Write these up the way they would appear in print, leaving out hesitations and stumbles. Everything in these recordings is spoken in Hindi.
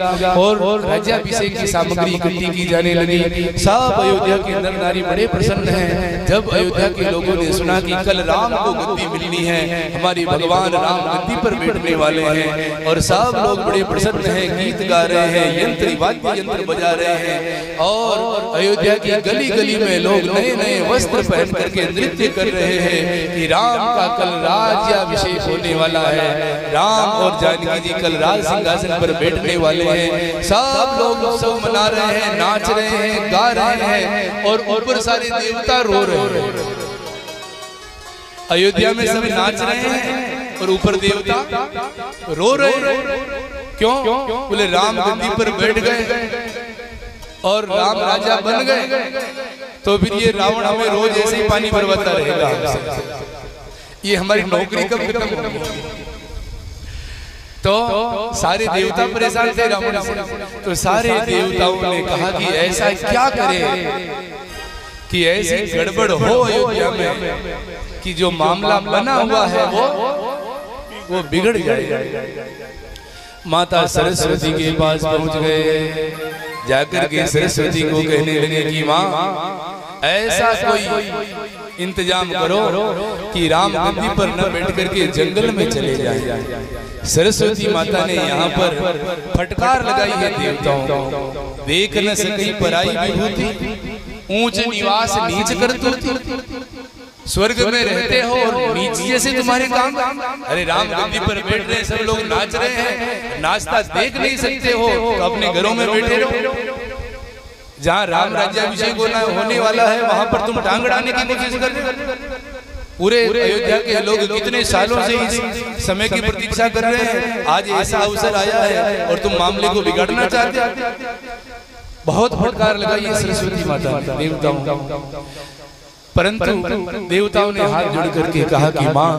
और राज्याभिषेक की सामग्री इकट्ठी की जाने लगी। सब अयोध्या के नर नारी बड़े प्रसन्न हैं। जब अयोध्या के लोगों ने सुना कि कल राम को गद्दी मिलनी है, हमारी भगवान राम गद्दी पर बैठने वाले हैं, और सब लोग बड़े प्रसन्न हैं, गीत गा रहे हैं, यंत्र वाद्य यंत्र बजा रहे हैं, और अयोध्या की गली गली में लोग नए नए वस्त्र पहन करके नृत्य कर रहे हैं कि राम का कल राज्याभिषेक होने वाला है, राम और जानकी जी कल राज सिंहासन पर बैठने वाले हैं। सब लोग उत्सव मना रहे हैं, नाच रहे हैं, गा रहे हैं, और ऊपर सारे देवता रो रहे हैं। अयोध्या में सब नाच रहे हैं और ऊपर देवता रो रहे हैं। क्यों? बोले राम गद्दी पर बैठ गए और राम राजा बन गए, तो फिर ये रावण हमें रोज ऐसे ही पानी बरसाता रहेगा, ये हमारी नौकरी कब खत्म होगी? तो सारे देवता परेशान थे रावण से। तो सारे देवताओं ने कहा कि ऐसा क्या करें कि ऐसी गड़बड़ हो अयोध्या में कि जो मामला बना हुआ है वो बिगड़ जाए। माता सरस्वती के पास पहुंच गए, जाकर के सरस्वती को कहने लगे कि माँ ऐसा कोई इंतजाम करो कि राम गद्दी पर न बैठ करके जंगल में चले जाए। सरस्वती माता ने यहाँ पर फटकार लगाई है देवताओं को, देख न सकी पराई विभूति, ऊंच निवास नीच करतूति, स्वर्ग में रहते हो और नीच जैसे तुम्हारे काम। अरे राम गद्दी पर बैठ रहे हैं, सब लोग नाच रहे हैं, नाचता देख नहीं सकते हो तो अपने घरों में बैठे रहो। जहाँ राम राज्याभिषेक होने वाला है वहां पर तुम टांग अड़ाने की कोशिश कर रहे हो। पूरे अयोध्या के लोग कितने सालों से इस समय की प्रतीक्षा कर रहे हैं, आज ऐसा अवसर आया है और तुम मामले को बिगाड़ना चाहते हो। बहुत फटकार लगाई है सरस्वती माता देवताओं, परंतु देवताओं ने हाथ जोड़ करके कहा कि माँ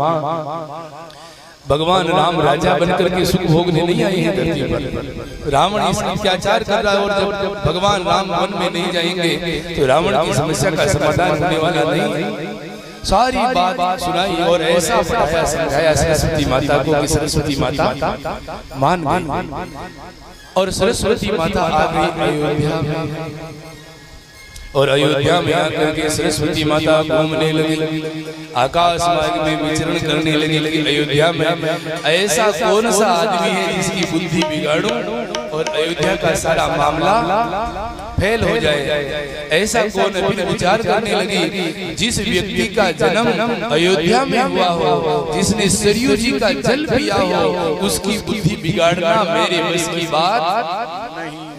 भगवान राम राजा बनकर के सुख भोगने नहीं आए हैं धरती पर। रावण इस अत्याचार कर रहा है, और जब भगवान राम वन में नहीं जाएंगे तो रावण की समस्या का समाधान होने वाला नहीं। सारी बात सुनाई और ऐसा पढ़ाया समझाया सरस्वती माता को कि सरस्वती माता मान गई। और सरस्वती माता आ गई अयोध्या में, और अयोध्या में आकर के सरस्वती माता घूमने लगी, आकाश मार्ग में विचरण करने लगी। अयोध्या में ऐसा कौन सा आदमी है जिसकी बुद्धि बिगाड़ूं और अयोध्या का सारा मामला फेल हो जाए? ऐसा कौन फिर विचार करने लगी जिस व्यक्ति का जन्म अयोध्या में हुआ हो, जिसने सरयू जी का जल पिया हो, उसकी बुद्धि बिगाड़ना मेरे बस की बात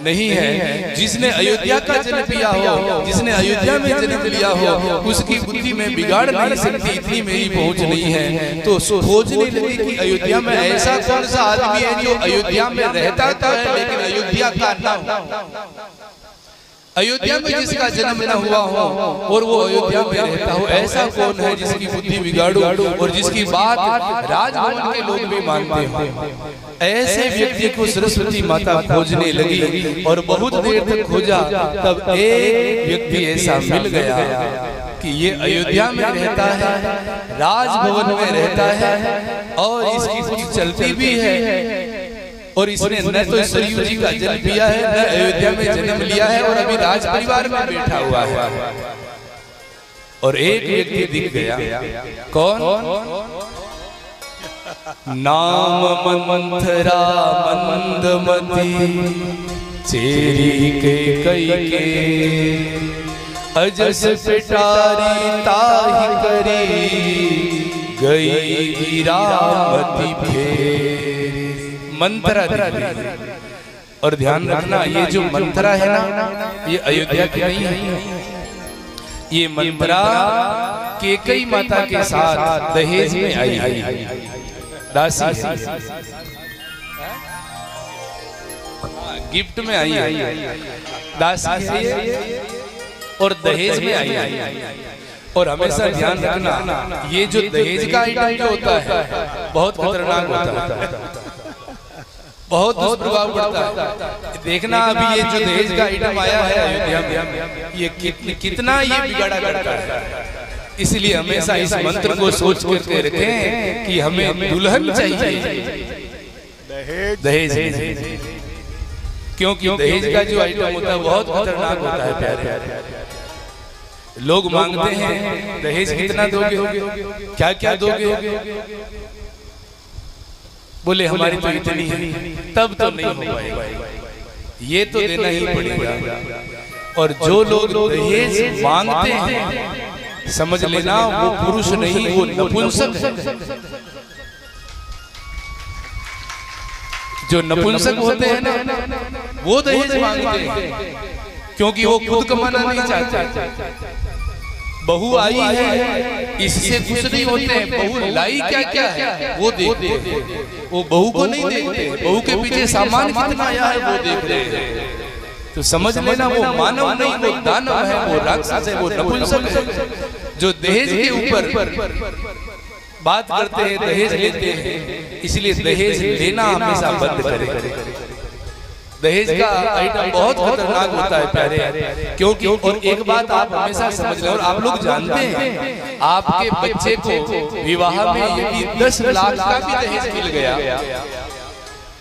नहीं है। जिसने अयोध्या का जन्म पिया हो, जिसने अयोध्या में जन्म लिया हो, उसकी बुद्धि में बिगाड़ नहीं सकती, इतनी मेरी पहुंच नहीं है। तो खोजने लगी कि अयोध्या में ऐसा कौन सा आदमी है जो अयोध्या में रहता था लेकिन अयोध्या का ना हो, अयोध्या में जिसका जन्म न हुआ हो और वो अयोध्या में रहता हो। ऐसा कौन है जिसकी बुद्धि बिगाड़ू और जिसकी बात राजभवन के लोग भी मानते हो? ऐसे व्यक्ति को सरस्वती माता खोजने लगी और बहुत देर तक खोजा, तब एक व्यक्ति ऐसा मिल गया कि ये अयोध्या में रहता है, राजभवन में रहता है, और इसकी कुछ चलती भी है, और इसने न तो सरयू जी का जल पिया है, न अयोध्या में जन्म लिया है, और अभी राज परिवार में बैठा हुआ है। और एक व्यक्ति दिख गया, कौन? नाम मंथरा मंदमती, चेरी के कई के, अजस पिटारी ताहि करी, गई गिरामती फेर। मंथरा। और ध्यान रखना, ये जो मंथरा है ना, ये अयोध्या की नहीं है। ये मंथरा केकई माता के साथ दहेज में आई दासी, गिफ्ट में आई दासी है और दहेज में आई। और हमेशा ध्यान रखना, ये जो दहेज का आइटम जो होता है बहुत खतरनाक होता है, बहुत दुष्प्रभाव पड़ता है। देखना अभी ये जो दहेज का आइटम आया है अयोध्या में, ये कितना ये बिगाड़ा करता है। इसलिए हमेशा इस मंत्र को सोच करके रखें कि हमें दुल्हन चाहिए, दहेज। क्योंकि दहेज का जो आइटम होता है बहुत खतरनाक होता है प्यारे। लोग मांगते हैं दहेज कितना दोगे, क्या क्या दोगे, बोले हमारी तो इतनी है, तब तो नहीं हो पाएगा, ये तो देना ही पड़ेगा। और जो लोग दहेज मांगते हैं समझ लेना वो पुरुष नहीं, वो नपुंसक है। जो नपुंसक होते हैं ना वो दहेज मांगते हैं, क्योंकि वो खुद कमाना नहीं चाहते। बहू आई है इससे खुश नहीं होते हैं, बहू लाई क्या क्या है वो देखते हैं, वो बहू को नहीं देखते, बहू के पीछे सामान कितना आया है वो देख रहे हैं। तो समझ लेना वो मानव नहीं, वो दानव है, वो राक्षस है, वो नपुंसक है। जो दहेज के ऊपर बात करते हैं, दहेज लेते हैं, इसलिए दहेज लेना हमेशा बंद करें। दहेज का आइटम बहुत खतरनाक होता है प्यारे, क्योंकि और एक बात आप हमेशा समझ लें, और आप लोग जानते हैं आपके बच्चे को विवाह में यदि 10 लाख का भी दहेज मिल गया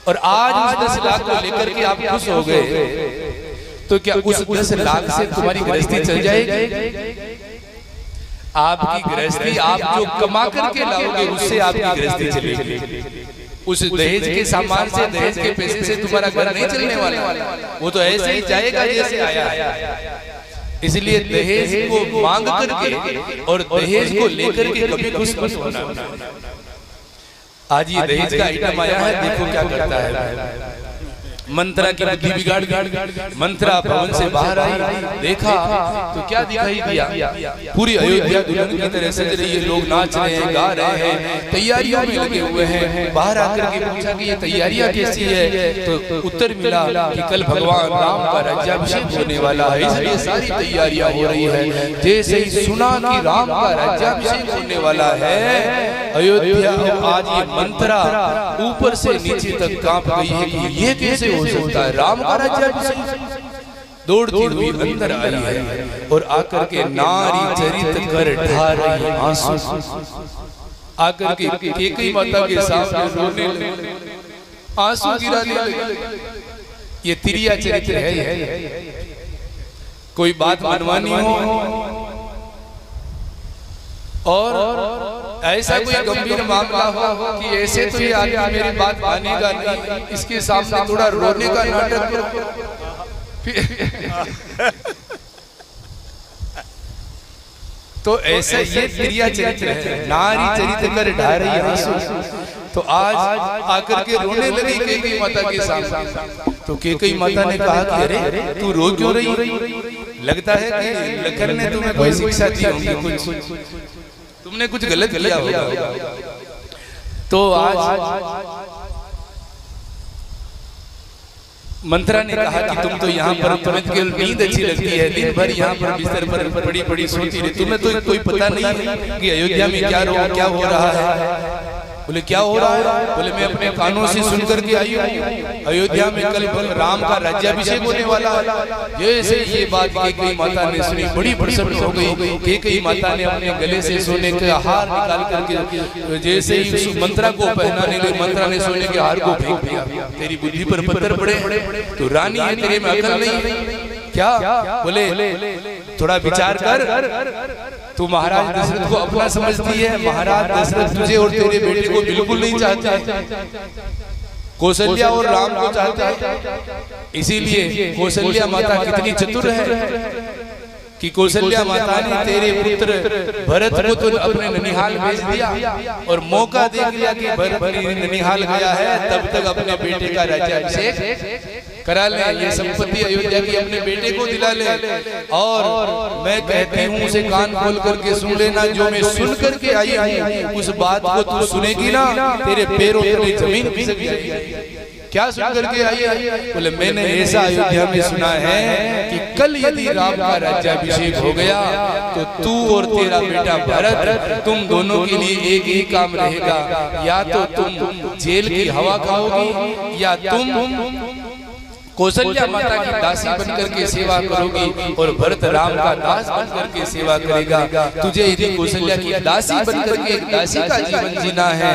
और आज उस 10 लाख को लेकर के आप खुश हो गए, तो क्या उस 10 लाख से तुम्हारी गृहस्थी चल जाएगी? आपकी गृहस्थी आप जो कमा करके लाओगे उससे आपकी गृहस्थी चलेगी। उस दहेज के सामान से, दहेज के पैसे से तुम्हारा घर नहीं चलने वाला, वो तो ऐसे ही जाएगा जैसे आया है। इसलिए दहेज को मांग करके और दहेज को लेकर के कभी खुश मत होना। आज ये दहेज का आइटम आया है, देखो क्या करता है। मंत्रा की बुद्धि बिगाड़ गई, मंत्रा भवन से बाहर आई, देखा तो क्या दिखाई दिया, पूरी अयोध्या दुल्हन की तरह सज रही है, लोग नाच रहे हैं, गा रहे हैं, तैयारियों में लगे हुए हैं। बाहर आकर के पूछा कि ये तैयारियां कैसी है, तो उत्तर मिला कि कल भगवान राम का राज्याभिषेक होने वाला है, इसलिए सारी तैयारियां हो रही है। जैसे ही सुना कि राम का राज्याभिषेक होने वाला है, अयोध्या आज ये मंत्रा ऊपर से नीचे तक कांप गई है कि ये कैसे हो सकता है, राम का राज्याभिषेक। दौड़ती हुई अंदर आई है और आकर के नारी चरित कर ढा रही आंसू, आकर के कैकेयी माता के सामने रोने लगी, आंसू गिराने लगी। ये तिरिया चरित्र है। कोई बात मनवानी हो और ऐसा कोई गंभीर मामला हो कि ऐसे तो ये आदमी मेरी बात मानेगा नहीं, इसके सामने थोड़ा रोने का नाटक तो ऐसा ये प्रिया चरित्र है, नारी चरित्र कर ढा रही आंसू। तो आज आकर के रोने लगी कैकेयी माता के सामने। तो कैकेयी माता ने कहा कि अरे तू रो क्यों रही? लगता है कि लखन ने तुम्हें कोई शिक्षा दी होगी, कुछ तुमने कुछ गलत किया होगा। तो आज मंत्रा ने कहा कि तुम तो यहाँ पर, तुम्हें केवल नींद अच्छी लगती है, दिन भर यहाँ पर बिस्तर पर बड़ी बड़ी सोती रही, तुम्हें तो कोई पता नहीं है कि अयोध्या में क्या हो रहा है। बोले क्या हो रहा है? बोले मैं अपने कानों से सुन करके आई हूँ, अयोध्या में कल राम का राज्याभिषेक होने वाला है। जैसे ये बात कैकेयी माता ने सुनी, बड़ी प्रसन्न हो गई। कैकेयी माता ने अपने गले से सोने का हार निकाल करके जैसे ही मंत्रा को पहनाने लगी, मंत्रा ने सोने के हार को फेंक दिया। तेरी बुद्धि पर पत्थर पड़े, तो रानी है, तेरे में अकल नहीं क्या? बोले थोड़ा विचार कर, तू महाराज दशरथ को अपना समझती है, महाराज दशरथ तुझे और तेरे बेटे को बिल्कुल नहीं चाहते, कौशल्या और राम को चाहते हैं। इसीलिए कौशल्या माता कितनी चतुर है कि कौशल्या माता ने तेरे पुत्र भरत को तो अपने ननिहाल भेज दिया और मौका दे दिया कि भरत ननिहाल गया है, तब तक अपने बेटे का राज्याभिषेक करा ले, ये संपत्ति अयोध्या की अपने बेटे को दिला ले। और मैं कहती हूँ उसे कान खोल करके सुन लेना, जो मैं सुन करके आई हूँ उस बात को तू सुनेगी ना, तेरे पैरों तले जमीन खिसक जाएगी। क्या सुन करके आई? बोले मैंने ऐसा अयोध्या में सुना है कि कल यदि राम का राज्याभिषेक हो गया तो तू और तेरा बेटा भरत, तुम दोनों के लिए एक ही काम रहेगा, या तो तुम जेल की हवा खाओगी या तुम कौशल्या माता की दासी बनकर के सेवा करोगी और भरत राम का दास बनकर के सेवा करेगा। तुझे यदि कौशल्या की दासी बनकर के एक दासी का जीवन जीना है